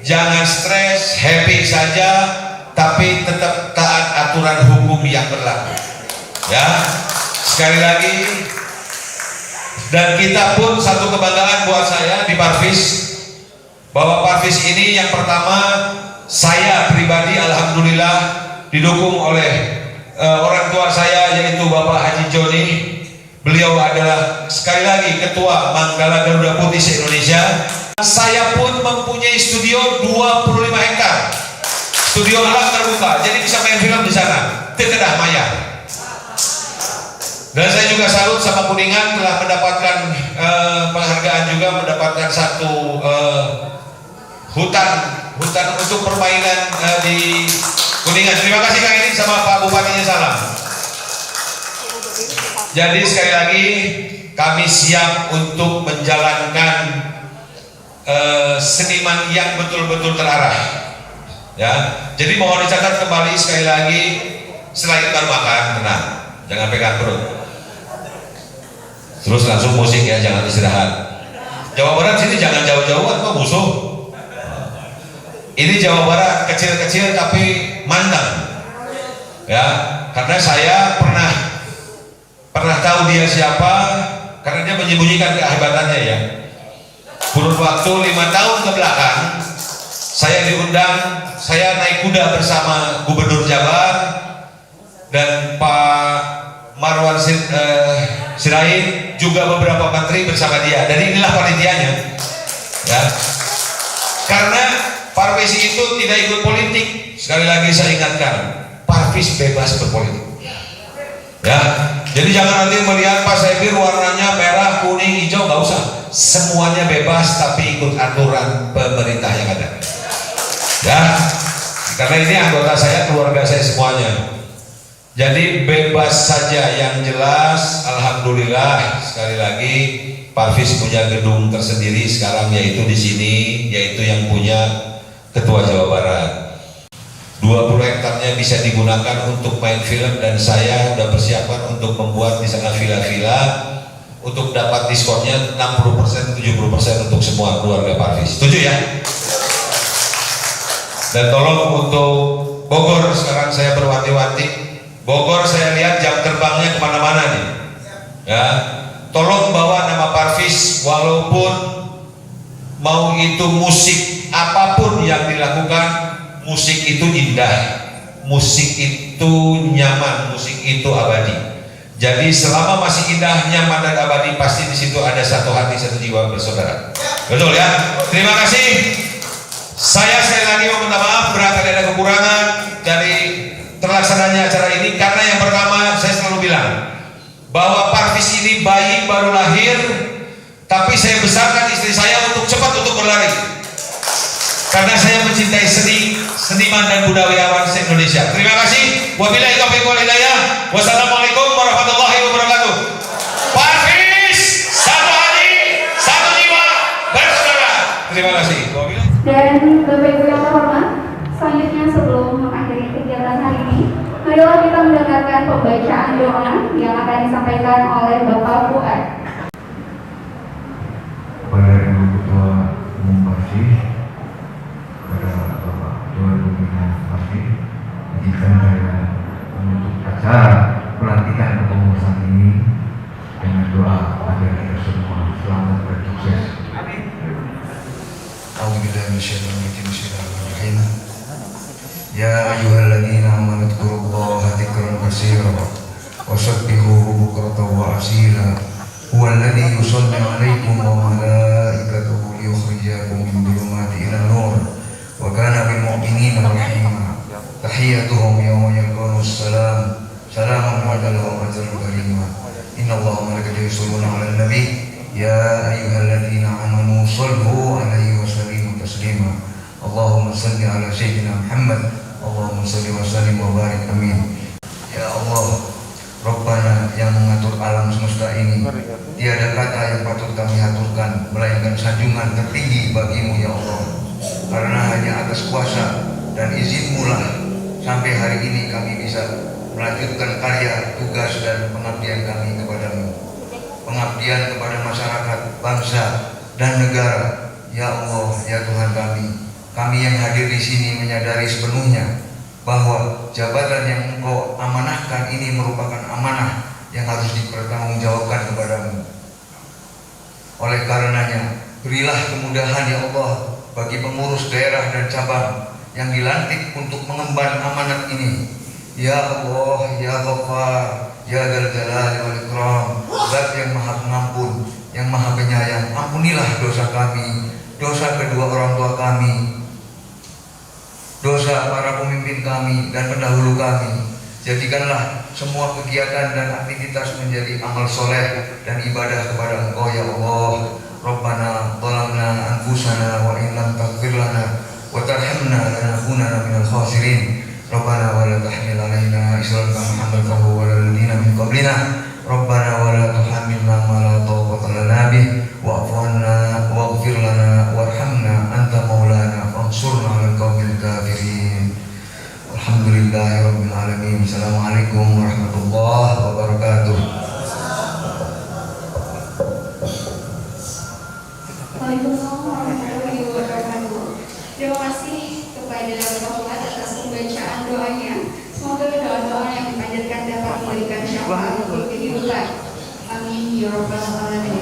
jangan stres, happy saja, tapi tetap taat aturan hukum yang berlaku. Ya, sekali lagi, dan kita pun satu kebanggaan buat saya di Parvis, bahwa Parvis ini yang pertama saya pribadi alhamdulillah didukung oleh orang tua saya yaitu Bapak Haji Joni. Beliau adalah sekali lagi Ketua Manggala Garuda Putih se-Indonesia. Saya pun mempunyai studio 25 hektar, studio alam terbuka, jadi bisa main film di sana, Tekedah Maya. Dan saya juga salut sama Kuningan telah mendapatkan penghargaan juga, mendapatkan satu hutan untuk permainan di Kuningan. Terima kasih Kang ini sama Pak Bupatinya, salam. Jadi sekali lagi kami siap untuk menjalankan seniman yang betul-betul terarah. Ya, jadi mohon dicatat kembali sekali lagi, selain baru makan, tenang, jangan pegang perut. Terus langsung musik ya, jangan istirahat. Jawa Barat sini jangan jauh-jauh, atau musuh. Ini Jawa Barat kecil-kecil tapi mantap. Ya, karena saya pernah tahu dia siapa, karena dia menyembunyikan kehebatannya ya. Kurun waktu 5 tahun ke belakang, saya diundang, saya naik kuda bersama Gubernur Jabar dan Pak Marwan Sirait, juga beberapa menteri bersama dia. Dan inilah panitianya. Ya. Karena Parvis itu tidak ikut politik. Sekali lagi saya ingatkan, Parvis bebas berpolitik. Ya, jadi jangan nanti melihat Pak Saifir warnanya merah, kuning, hijau, nggak usah. Semuanya bebas, tapi ikut aturan pemerintah yang ada. Ya, karena ini anggota saya, keluarga saya semuanya. Jadi bebas saja, yang jelas. Alhamdulillah sekali lagi Parvis punya gedung tersendiri sekarang, yaitu di sini, yaitu yang punya Ketua Jawa Barat. 2 20 hektarnya bisa digunakan untuk main film, dan saya sudah persiapkan untuk membuat di sana villa-villa untuk dapat diskonnya 60%, 70% untuk semua keluarga Parvis. Setuju ya? Dan tolong untuk Bogor, sekarang saya berwanti-wanti, Bogor saya lihat jam terbangnya kemana-mana nih ya. Tolong bawa nama Parvis, walaupun mau itu musik apapun yang dilakukan, musik itu indah, musik itu nyaman, musik itu abadi. Jadi selama masih indah, nyaman dan abadi, pasti di situ ada satu hati, satu jiwa bersaudara. Betul ya? Terima kasih. Saya sekali lagi mau minta maaf barangkali ada kekurangan dari terlaksananya acara ini, karena yang pertama saya selalu bilang bahwa Parvis ini bayi baru lahir, tapi saya besarkan istri saya untuk cepat untuk berlari, karena saya mencintai seniman dan budayawan se-Indonesia. Terima kasih. Wabillahi taufiq wal hidayah. Wassalamualaikum warahmatullahi wabarakatuh. Parvis, satu hati, satu jiwa, bersaudara. Terima kasih. Dan Bapak Ibu yang terhormat, selanjutnya sebelum mengakhiri kegiatan hari ini, marilah kita mendengarkan pembacaan doa yang akan disampaikan oleh Bapak Fuad. Kepada Ibu Ketua Umum Parvis, kepada Bapak Ketua Pembina Parvis, izinkan saya menutup acara pelantikan kepengurusan ini dengan doa agar kita semua selamat dan sukses. Bismillahirrahmanirrahim. Ya ayyuhalladzina amanu dzkurullaha dzikran katsiran wa sabbihuhu bukratan wa asila. Huwallazi yusalli 'alaikum wa malaikatuhu liyukhrijakum min dhulumati ilan nur wa kana bil mu'minina rahima. Tahiyyatuhum yawma yalqawna assalam. Salamun 'alal ajrul karim. Innallaha wa malaikatahu yusholluna 'alan nabi. Ya ayyuhalladzina amanu shallu 'alaihi wa sallimu taslima. Allahumma salli ala sayyidina Muhammad. Allahumma salli wa sallim wa barik, amin. Ya Allah, Rabbana yang mengatur alam semesta ini, tiada kata yang patut kami haturkan melainkan sanjungan tertinggi bagimu ya Allah. Karena hanya atas kuasa dan izinmu lah sampai hari ini kami bisa melanjutkan karya, tugas dan pengabdian kami kepadamu, pengabdian kepada masyarakat, bangsa dan negara. Ya Allah, ya Tuhan kami yang hadir di sini menyadari sepenuhnya bahwa jabatan yang Engkau amanahkan ini merupakan amanah yang harus dipertanggungjawabkan kepadamu. Oleh karenanya, berilah kemudahan ya Allah bagi pengurus daerah dan cabang yang dilantik untuk mengemban amanat ini. Ya Allah, ya Ghaffar, ya Dzal Jalali wal Ikram, Zat yang Maha Pengampun, yang Maha Penyayang, ampunilah dosa kami, dosa kedua orang tua kami, dosa para pemimpin kami dan pendahulu kami. Jadikanlah semua kegiatan dan aktivitas menjadi amal soleh dan ibadah kepada Engkau ya Allah. Rabbana zalamna anfusana wa in lam taghfir lana wa tarhamna lanakunanna minal khasirin. Rabbana wa la tahmil alaina isran kama hamaltahu wa alal ladzina min qablina. Rabbana wa la tuhammilna ma la taqata lana bih wa'fu 'anna waghfir lana warhamna anta maulana fansurna 'alal qaumil kafirin. Alhamdulillahirabbil alamin. Assalamualaikum warahmatullahi wabarakatuh. Waalaikumsalam warahmatullahi wabarakatuh. Terima kasih kepada Bapak Fuad atas pembacaan doanya. Semoga doa-doa yang dipanjatkan dapat memberikan syafaat untuk kehidupan. Amin ya rabbal alamin.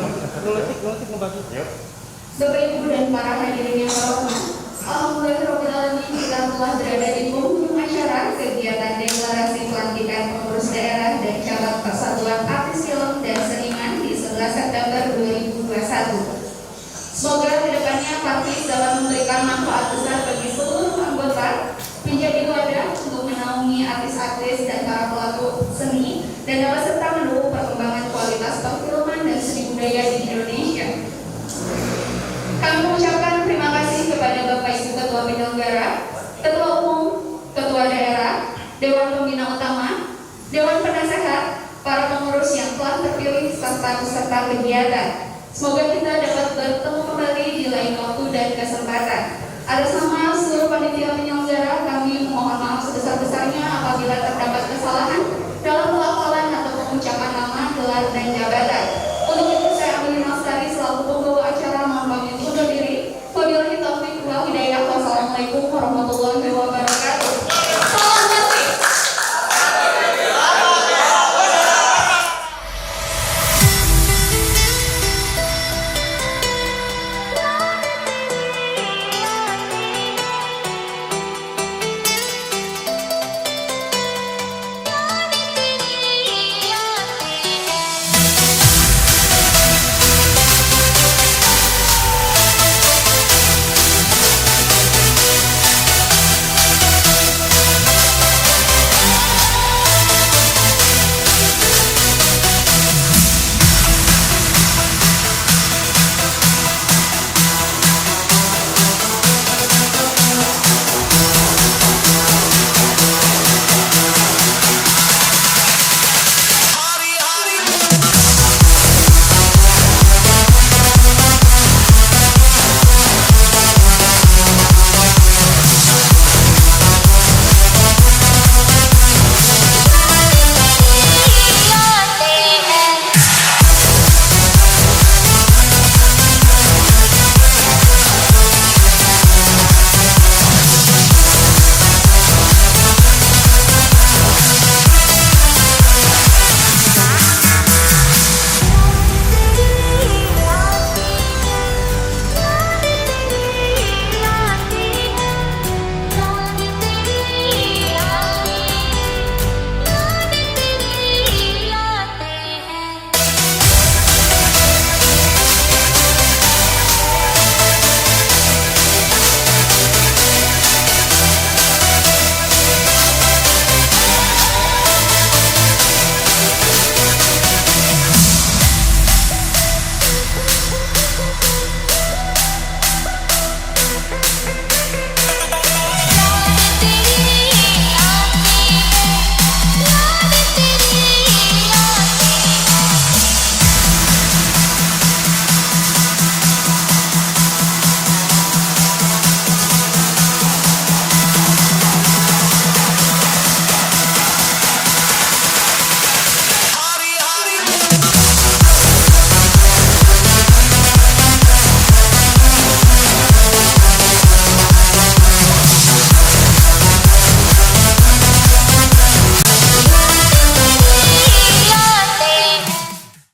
Bapak Ibu dan para hadirin yang terhormat, alhamdulillahirabbil alamin, kita telah berada di penghujung acara kegiatan deklarasi pelantikan pengurus daerah dan cabang Persatuan Artis Film dan Seniman di 11 September 2021. Semoga kedepannya Parvis dapat memberikan manfaat besar bagi seluruh anggota, menjadi wadah untuk menaungi artis-artis dan para pelaku seni, dan dapat serta mendukung perkembangan kualitas perfilman dan seni budaya di Indonesia. Kami mengucapkan terima kasih kepada Bapak Ibu Ketua Penyelenggara, Ketua Umum, Ketua Daerah, Dewan Pembina Utama, Dewan Penasehat, para pengurus yang telah terpilih serta peserta kegiatan. Semoga kita dapat bertemu kembali di lain waktu dan kesempatan. Atas nama seluruh panitia penyelenggara